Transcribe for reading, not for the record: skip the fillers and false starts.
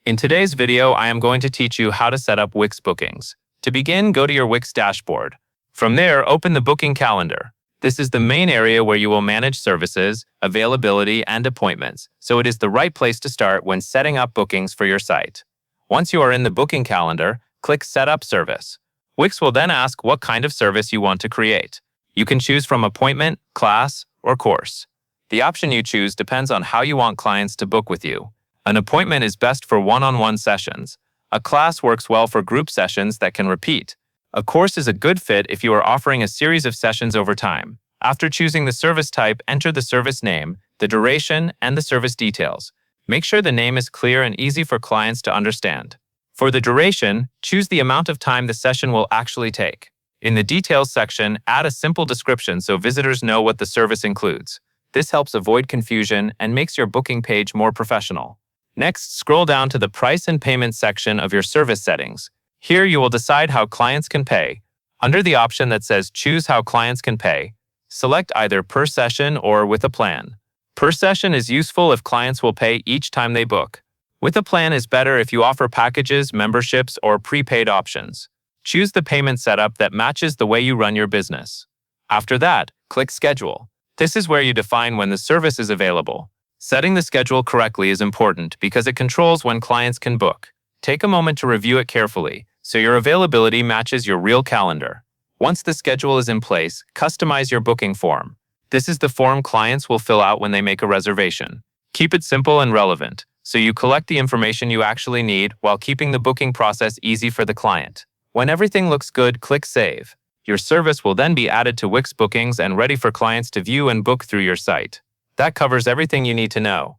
In today's video, I am going to teach you how to set up Wix bookings. To begin, go to your Wix dashboard. From there, open the booking calendar. This is the main area where you will manage services, availability, and appointments, so it is the right place to start when setting up bookings for your site. Once you are in the booking calendar, click Set Up Service. Wix will then ask what kind of service you want to create. You can choose from appointment, class, or course. The option you choose depends on how you want clients to book with you. An appointment is best for one-on-one sessions. A class works well for group sessions that can repeat. A course is a good fit if you are offering a series of sessions over time. After choosing the service type, enter the service name, the duration, and the service details. Make sure the name is clear and easy for clients to understand. For the duration, choose the amount of time the session will actually take. In the details section, add a simple description so visitors know what the service includes. This helps avoid confusion and makes your booking page more professional. Next, scroll down to the price and payment section of your service settings. Here you will decide how clients can pay. Under the option that says Choose how clients can pay, select either per session or with a plan. Per session is useful if clients will pay each time they book. With a plan is better if you offer packages, memberships, or prepaid options. Choose the payment setup that matches the way you run your business. After that, click Schedule. This is where you define when the service is available. Setting the schedule correctly is important because it controls when clients can book. Take a moment to review it carefully so your availability matches your real calendar. Once the schedule is in place, customize your booking form. This is the form clients will fill out when they make a reservation. Keep it simple and relevant, so you collect the information you actually need while keeping the booking process easy for the client. When everything looks good, click Save. Your service will then be added to Wix bookings and ready for clients to view and book through your site. That covers everything you need to know.